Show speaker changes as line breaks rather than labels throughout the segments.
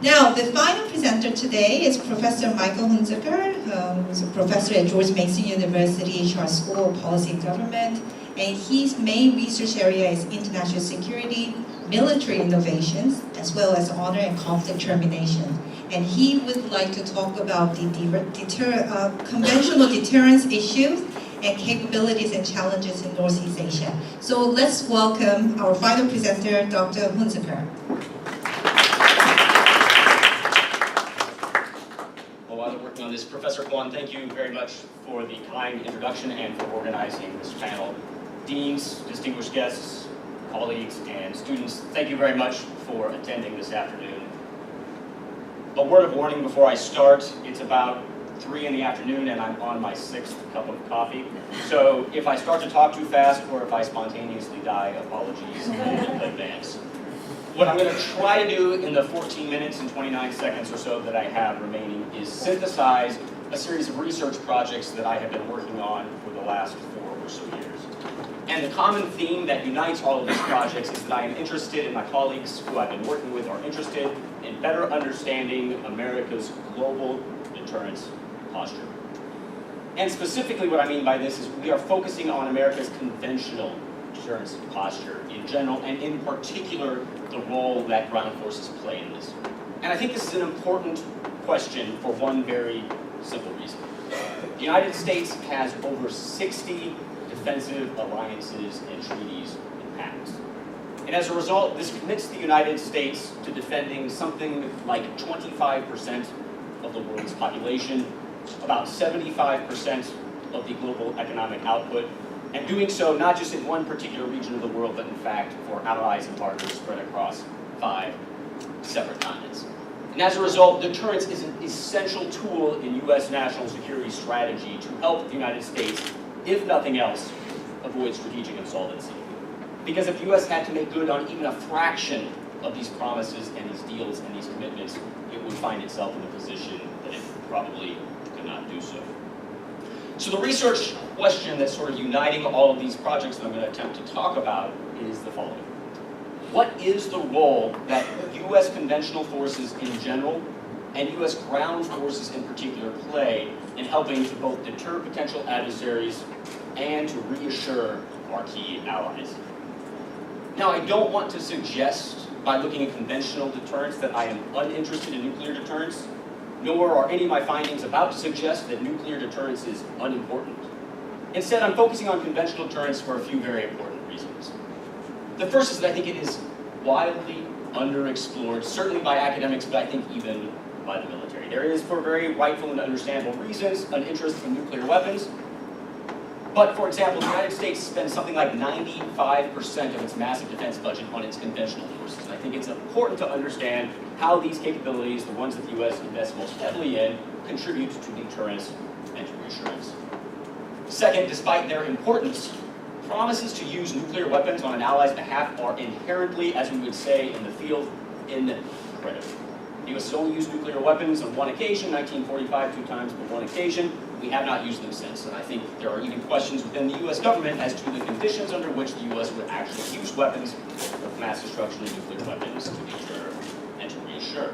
Now, the final presenter today is Professor Michael Hunzeker, who's a professor at George Mason University, Schar School of Policy and Government, and his main research area is international security, military innovations, as well as honor and conflict termination. And he would like to talk about the conventional deterrence issues and capabilities and challenges in Northeast Asia. So let's welcome our final presenter, Dr. Hunzeker.
While we're working on this, Professor Kwan, thank you very much for the kind introduction and for organizing this panel. Deans, distinguished guests, colleagues, and students, thank you very much for attending this afternoon. A word of warning before I start, it's about 3 in the afternoon and I'm on my 6th cup of coffee. So if I start to talk too fast or if I spontaneously die, apologies in advance. What I'm going to try to do in the 14 minutes and 29 seconds or so that I have remaining is synthesize a series of research projects that I have been working on for the last 4 or so years. And the common theme that unites all of these projects is that I am interested, and my colleagues who I've been working with are interested in better understanding America's global deterrence posture. And specifically what I mean by this is we are focusing on America's conventional deterrence posture in general, and in particular, the role that ground forces play in this. And I think this is an important question for one very simple reason. The United States has over 60 defensive alliances and treaties and pacts. And as a result, this commits the United States to defending something like 25% of the world's population, about 75% of the global economic output, and doing so not just in one particular region of the world, but in fact for allies and partners spread across 5 separate continents. And as a result, deterrence is an essential tool in U.S. national security strategy to help the United States, if nothing else, avoid strategic insolvency. Because if the U.S. had to make good on even a fraction of these promises and these deals and these commitments, it would find itself in a position that it probably could not do so. So the research question that's sort of uniting all of these projects that I'm going to attempt to talk about is the following. What is the role that U.S. conventional forces in general and U.S. ground forces in particular play in helping to both deter potential adversaries and to reassure our key allies? Now, I don't want to suggest by looking at conventional deterrence that I am uninterested in nuclear deterrence, nor are any of my findings about to suggest that nuclear deterrence is unimportant. Instead, I'm focusing on conventional deterrence for a few very important reasons. The first is that I think it is wildly underexplored, certainly by academics, but I think even by the military. There is, for very rightful and understandable reasons, an interest in nuclear weapons. But, for example, the United States spends something like 95% of its massive defense budget on its conventional forces. And I think it's important to understand how these capabilities, the ones that the U.S. invests most heavily in, contribute to deterrence and to reassurance. Second, despite their importance, promises to use nuclear weapons on an ally's behalf are inherently, as we would say in the field, incredible. The U.S. has only used nuclear weapons on one occasion, 1945, 2 times, but one occasion. We have not used them since, and I think there are even questions within the U.S. government as to the conditions under which the U.S. would actually use weapons of mass destruction and nuclear weapons to deter and to reassure.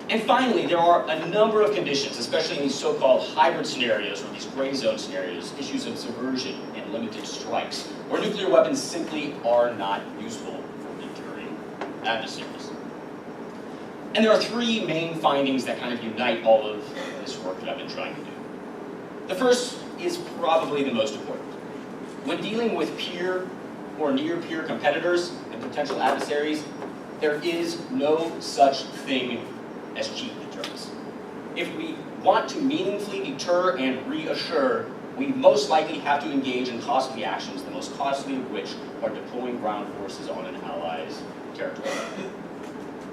And finally, there are a number of conditions, especially in these so-called hybrid scenarios or these gray zone scenarios, issues of subversion and limited strikes, where nuclear weapons simply are not useful for deterring adversaries. And there are 3 main findings that kind of unite all of this work that I've been trying to do. The first is probably the most important. When dealing with peer or near-peer competitors and potential adversaries, there is no such thing as cheap deterrence. If we want to meaningfully deter and reassure, we most likely have to engage in costly actions, the most costly of which are deploying ground forces on an ally's territory.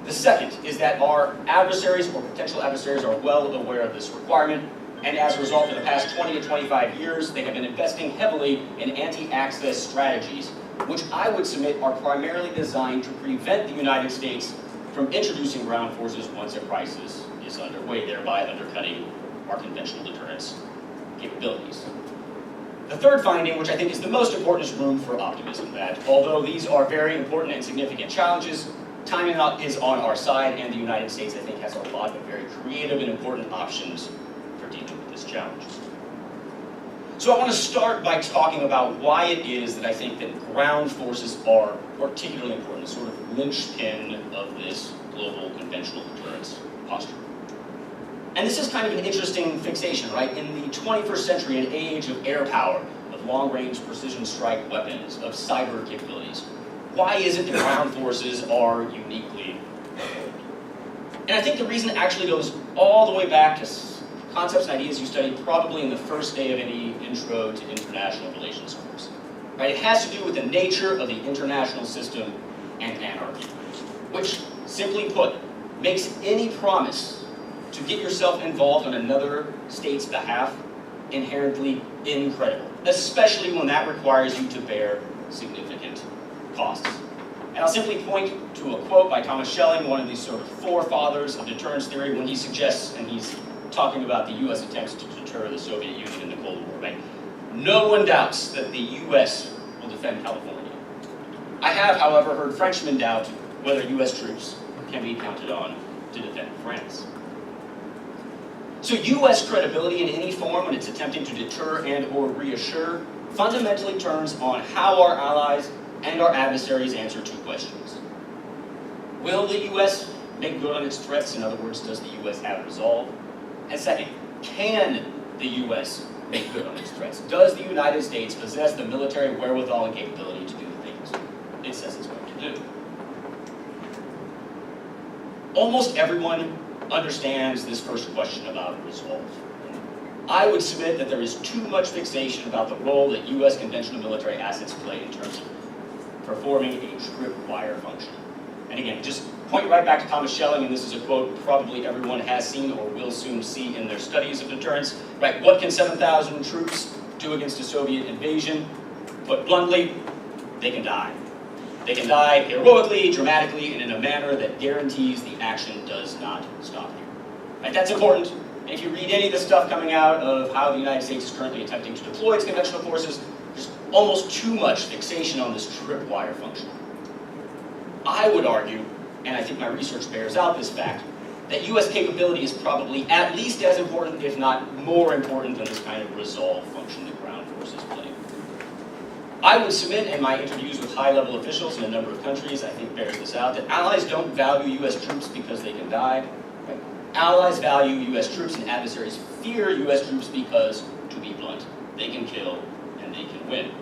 The second is that our adversaries or potential adversaries are well aware of this requirement, and as a result, for the past 20 to 25 years, they have been investing heavily in anti-access strategies, which I would submit are primarily designed to prevent the United States from introducing ground forces once a crisis is underway, thereby undercutting our conventional deterrence capabilities. The third finding, which I think is the most important, is room for optimism, that although these are very important and significant challenges, time is on our side, and the United States, I think, has a lot of very creative and important options for dealing with this challenge. So I want to start by talking about why it is that I think that ground forces are particularly important, the sort of linchpin of this global conventional deterrence posture. And this is kind of an interesting fixation, right? In the 21st century, an age of air power, of long-range precision strike weapons, of cyber capabilities, why is it that ground forces are uniquely important? And I think the reason actually goes all the way back to concepts and ideas you studied probably in the first day of any intro to international relations course. Right? It has to do with the nature of the international system and anarchy, which, simply put, makes any promise to get yourself involved on another state's behalf inherently incredible, especially when that requires you to bear significant costs. And I'll simply point to a quote by Thomas Schelling, one of these sort of forefathers of deterrence theory, when he suggests, and he's talking about the U.S. attempts to deter the Soviet Union in the Cold War, right? No one doubts that the U.S. will defend California. I have, however, heard Frenchmen doubt whether U.S. troops can be counted on to defend France. So U.S. credibility in any form when it's attempting to deter and or reassure fundamentally turns on how our allies and our adversaries answer two questions. Will the U.S. make good on its threats? In other words, does the U.S. have resolve? And second, can the U.S. make good on its threats? Does the United States possess the military wherewithal and capability to do the things it says it's going to do? Almost everyone understands this first question about resolve. I would submit that there is too much fixation about the role that U.S. conventional military assets play in terms of performing a tripwire function. And again, just point right back to Thomas Schelling, and this is a quote probably everyone has seen or will soon see in their studies of deterrence. Right? What can 7,000 troops do against a Soviet invasion? Put bluntly, they can die. They can die heroically, dramatically, and in a manner that guarantees the action does not stop here. Right? That's important. And if you read any of the stuff coming out of how the United States is currently attempting to deploy its conventional forces, there's almost too much fixation on this tripwire function. I would argue, and I think my research bears out this fact, that U.S. capability is probably at least as important, if not more important, than this kind of resolve function that ground forces play. I would submit in my interviews with high-level officials in a number of countries, I think bears this out, that allies don't value U.S. troops because they can die. Right? Allies value U.S. troops and adversaries fear U.S. troops because, to be blunt, they can kill and they can win.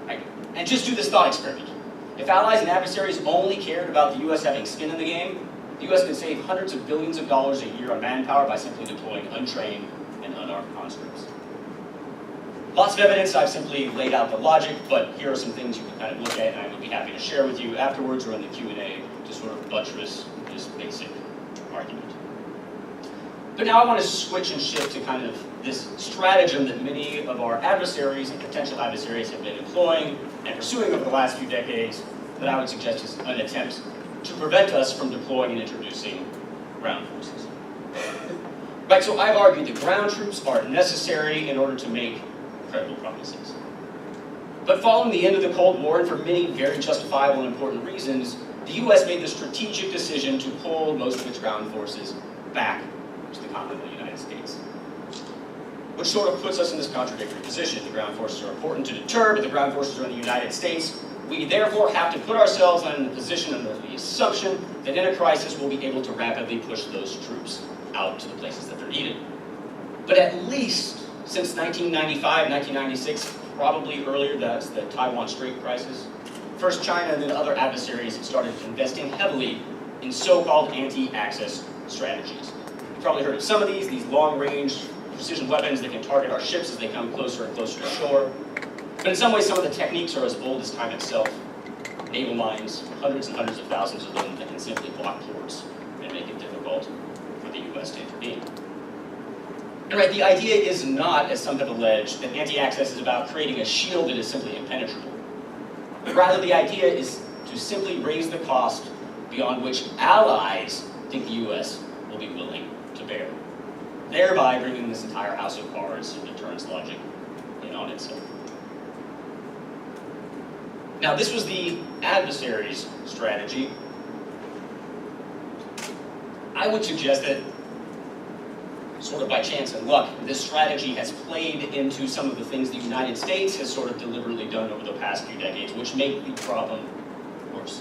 Right? And just do this thought experiment. If allies and adversaries only cared about the U.S. having skin in the game, the U.S. could save hundreds of billions of dollars a year on manpower by simply deploying untrained and unarmed conscripts. Lots of evidence, I've simply laid out the logic, but here are some things you can kind of look at, and I would be happy to share with you afterwards or in the Q&A to sort of buttress this basic argument. But now I want to switch and shift to kind of this stratagem that many of our adversaries and potential adversaries have been employing and pursuing over the last few decades that I would suggest is an attempt to prevent us from deploying and introducing ground forces. Right, so I've argued that ground troops are necessary in order to make credible promises. But following the end of the Cold War, and for many very justifiable and important reasons, the U.S. made the strategic decision to pull most of its ground forces back to the continental United States. Which sort of puts us in this contradictory position. The ground forces are important to deter, but the ground forces are in the United States. We therefore have to put ourselves in the position under the assumption that in a crisis we'll be able to rapidly push those troops out to the places that they're needed. But at least since 1995, 1996, probably earlier, that's the Taiwan Strait crisis, first China and then other adversaries started investing heavily in so-called anti-access strategies. You've probably heard of some of these long-range precision weapons that can target our ships as they come closer and closer to shore. But in some ways, some of the techniques are as old as time itself. Naval mines, hundreds and hundreds of thousands of them that can simply block ports and make it difficult for the U.S. to intervene. And right, the idea is not, as some have alleged, that anti-access is about creating a shield that is simply impenetrable. But rather, the idea is to simply raise the cost beyond which allies think the U.S. will be willing to bear, thereby bringing this entire house of cards of deterrence logic in on itself. Now, this was the adversary's strategy. I would suggest that, sort of by chance and luck, this strategy has played into some of the things the United States has sort of deliberately done over the past few decades, which make the problem worse.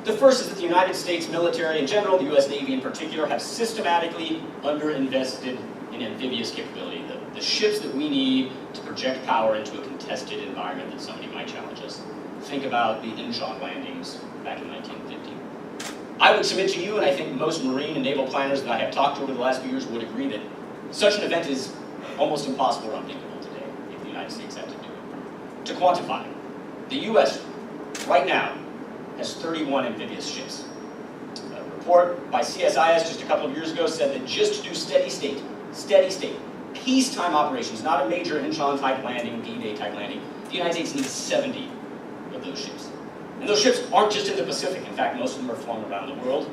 The first is that the United States military in general, the US Navy in particular, have systematically underinvested in amphibious capability, the ships that we need to project power into a contested environment that somebody might challenge us. Think about the Incheon landings back in 1950. I would submit to you, and I think most Marine and naval planners that I have talked to over the last few years would agree, that such an event is almost impossible or unthinkable today if the United States had to do it. To quantify, the US right now has 31 amphibious ships. A report by CSIS just a couple of years ago said that just to do steady state, peacetime operations, not a major Incheon type landing, D-Day type landing, the United States needs 70 of those ships. And those ships aren't just in the Pacific. In fact, most of them are flung around the world.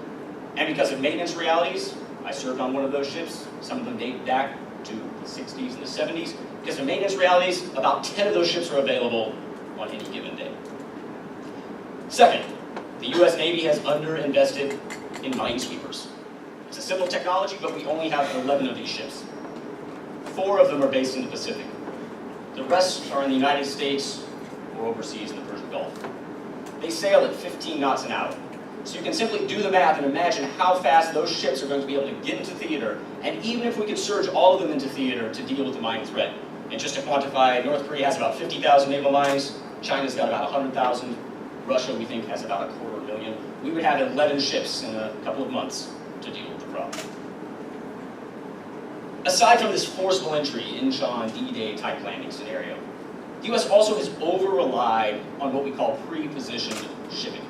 And because of maintenance realities, I served on one of those ships. Some of them date back to the 60s and the 70s. Because of maintenance realities, about 10 of those ships are available on any given day. Second, the US Navy has underinvested in minesweepers. It's a simple technology, but we only have 11 of these ships. 4 of them are based in the Pacific. The rest are in the United States or overseas in the Persian Gulf. They sail at 15 knots an hour. So you can simply do the math and imagine how fast those ships are going to be able to get into theater, and even if we could surge all of them into theater to deal with the mine threat. And just to quantify, North Korea has about 50,000 naval mines, China's got about 100,000, Russia we think has about 250,000. We would have 11 ships in a couple of months to deal with the problem. Aside from this forcible entry, Incheon, D-Day type landing scenario, the US also has over-relied on what we call pre-positioned shipping.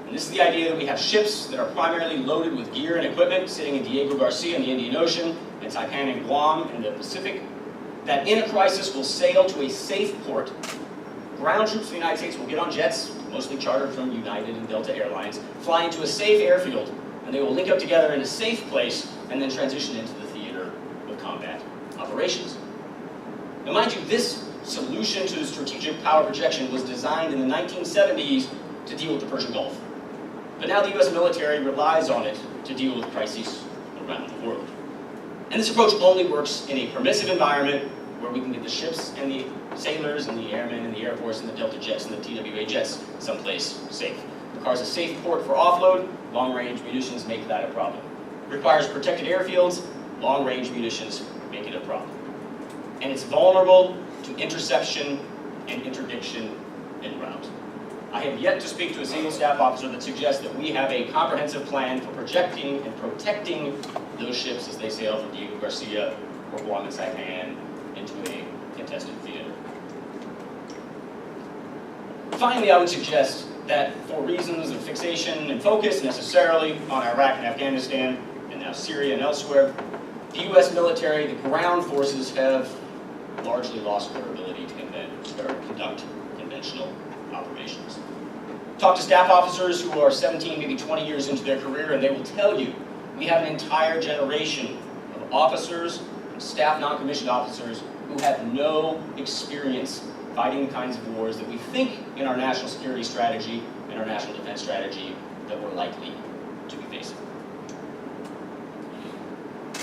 And this is the idea that we have ships that are primarily loaded with gear and equipment sitting in Diego Garcia in the Indian Ocean, and Saipan and Guam in the Pacific, that in a crisis will sail to a safe port. Ground troops in the United States will get on jets, mostly chartered from United and Delta Airlines, fly into a safe airfield, and they will link up together in a safe place and then transition into the theater of combat operations. Now mind you, this solution to strategic power projection was designed in the 1970s to deal with the Persian Gulf. But now the US military relies on it to deal with crises around the world. And this approach only works in a permissive environment where we can get the ships and the sailors and the airmen and the Air Force and the Delta jets and the TWA jets someplace safe. It requires a safe port for offload. Long-range munitions make that a problem. It requires protected airfields. Long-range munitions make it a problem. And it's vulnerable to interception and interdiction en route. I have yet to speak to a single staff officer that suggests that we have a comprehensive plan for projecting and protecting those ships as they sail from Diego Garcia or Guam and Saipan into a contested theater. Finally, I would suggest that for reasons of fixation and focus necessarily on Iraq and Afghanistan, and now Syria and elsewhere, the US military, the ground forces have largely lost their ability to conduct conventional operations. Talk to staff officers who are 17, maybe 20 years into their career, and they will tell you we have an entire generation of officers, staff non-commissioned officers, who have no experience fighting the kinds of wars that we think in our national security strategy and our national defense strategy that we're likely to be facing.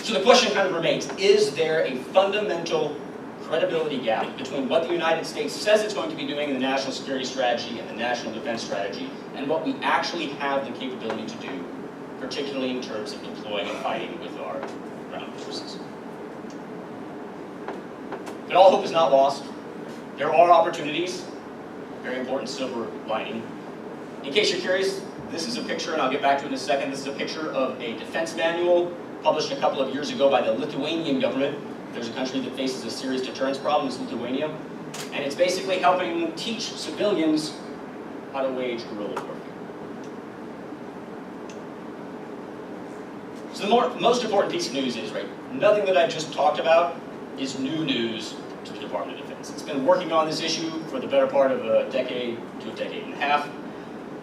So the question kind of remains, is there a fundamental credibility gap between what the United States says it's going to be doing in the national security strategy and the national defense strategy and what we actually have the capability to do, particularly in terms of deploying and fighting with our ground forces? But all hope is not lost. There are opportunities, very important silver lining. In case you're curious, this is a picture, and I'll get back to it in a second, this is a picture of a defense manual published a couple of years ago by the Lithuanian government. There's a country that faces a serious deterrence problem, it's Lithuania. And it's basically helping teach civilians how to wage guerrilla warfare. So the most important piece of news is, right, nothing that I just talked about is new news to the Department of Defense. It's been working on this issue for the better part of a decade to a decade and a half.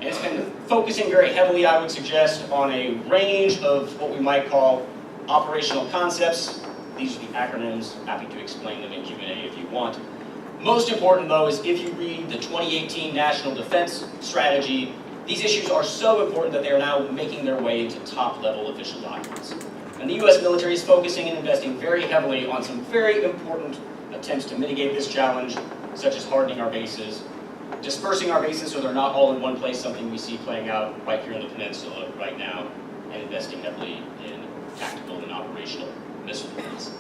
And it's been focusing very heavily, I would suggest, on a range of what we might call operational concepts. These are the acronyms, happy to explain them in Q&A if you want. Most important, though, is if you read the 2018 National Defense Strategy, These issues are so important that they are now making their way into top-level official documents. And the US military is focusing and investing very heavily on some very important attempts to mitigate this challenge, such as hardening our bases, dispersing our bases so they're not all in one place, something we see playing out right here in the peninsula right now, and investing heavily in tactical and operational missile defense.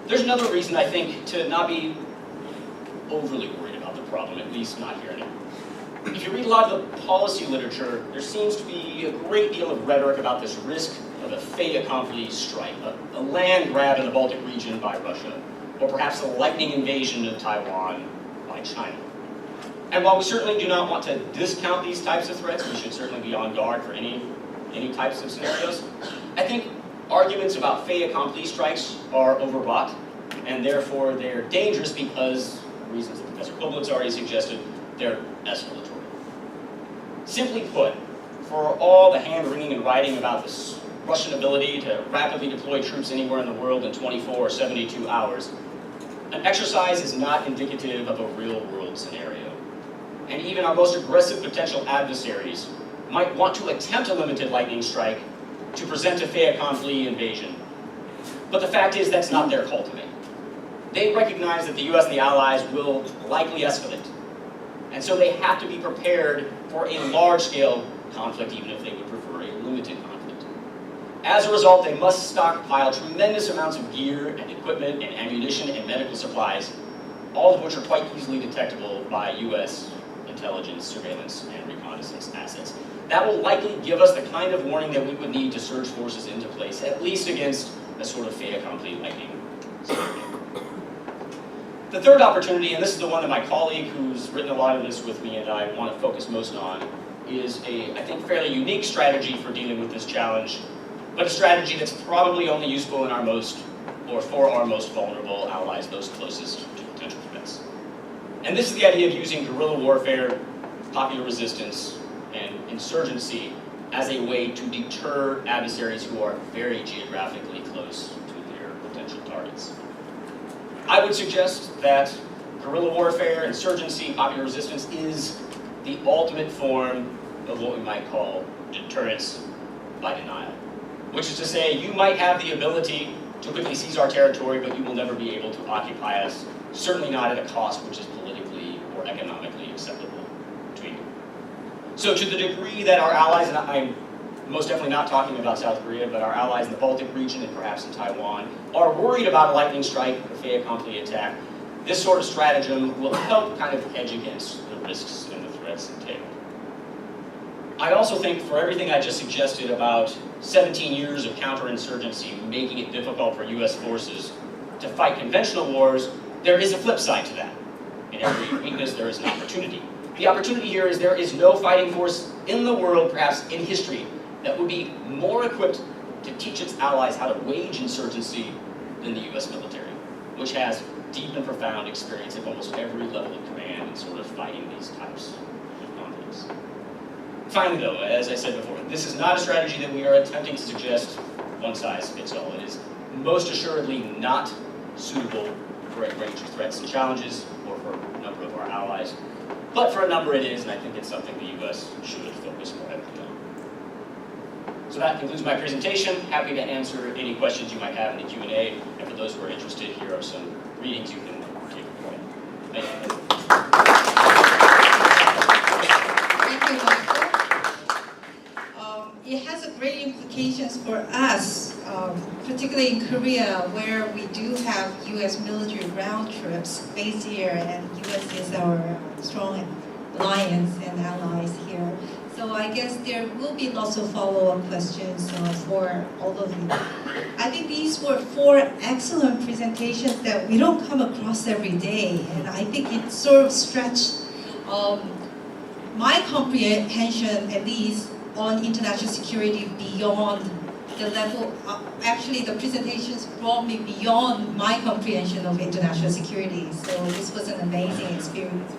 There's another reason, I think, to not be overly worried about the problem, at least not here now. If you read a lot of the policy literature, there seems to be a great deal of rhetoric about this risk of a fait accompli strike, a land grab in the Baltic region by Russia, or perhaps a lightning invasion of Taiwan by China. And while we certainly do not want to discount these types of threats, we should certainly be on guard for any types of scenarios, I think arguments about fait accompli strikes are overwrought, and therefore they're dangerous because, for reasons that Professor Koblitz already suggested, they're escalatory. Simply put, for all the hand-wringing and writing about this Russian ability to rapidly deploy troops anywhere in the world in 24 or 72 hours, an exercise is not indicative of a real-world scenario. And even our most aggressive potential adversaries might want to attempt a limited lightning strike to present a fait accompli invasion. But the fact is that's not their call to make. They recognize that the US and the Allies will likely escalate. And so they have to be prepared for a large-scale conflict, even if they would prefer a limited conflict. As a result, they must stockpile tremendous amounts of gear and equipment and ammunition and medical supplies, all of which are quite easily detectable by US intelligence, surveillance, and reconnaissance assets. That will likely give us the kind of warning that we would need to surge forces into place, at least against a sort of fait accompli lightning scenario. The third opportunity, and this is the one that my colleague who's written a lot of this with me and I want to focus most on, is a, I think, fairly unique strategy for dealing with this challenge, but a strategy that's probably only useful in our most, or for our most vulnerable allies, those closest to potential threats. And this is the idea of using guerrilla warfare, popular resistance, and insurgency as a way to deter adversaries who are very geographically close to their potential targets. I would suggest that guerrilla warfare, insurgency, popular resistance is the ultimate form of what we might call deterrence by denial. Which is to say, you might have the ability to quickly seize our territory, but you will never be able to occupy us, certainly not at a cost which is politically or economically acceptable to you. So to the degree that our allies, and I'm most definitely not talking about South Korea, but our allies in the Baltic region and perhaps in Taiwan, are worried about a lightning strike or fait accompli attack, this sort of stratagem will help kind of hedge against the risks and the threats entailed. I also think for everything I just suggested about 17 years of counterinsurgency making it difficult for US forces to fight conventional wars, there is a flip side to that. In every weakness, there is an opportunity. The opportunity here is there is no fighting force in the world, perhaps in history, that would be more equipped to teach its allies how to wage insurgency than the US military, which has deep and profound experience at almost every level of command in sort of fighting these types of conflicts. Finally though, as I said before, this is not a strategy that we are attempting to suggest one size fits all. It is most assuredly not suitable for a range of threats and challenges, or for a number of our allies. But for a number it is, and I think it's something the US should focus more heavily on. So that concludes my presentation. Happy to answer any questions you might have in the Q&A. And for those who are interested, here are some readings you can take away. Thank you.
Thank you, Michael. It has a great implications for us, particularly in Korea, where we do have U.S. military ground troops based here, and U.S. is our strong alliance and allies here. So I guess there will be lots of follow-up questions for all of you. I think these were 4 excellent presentations that we don't come across every day, and I think it sort of stretched my comprehension, at least, on international security beyond the level. Actually, the presentations brought me beyond my comprehension of international security. So this was an amazing experience.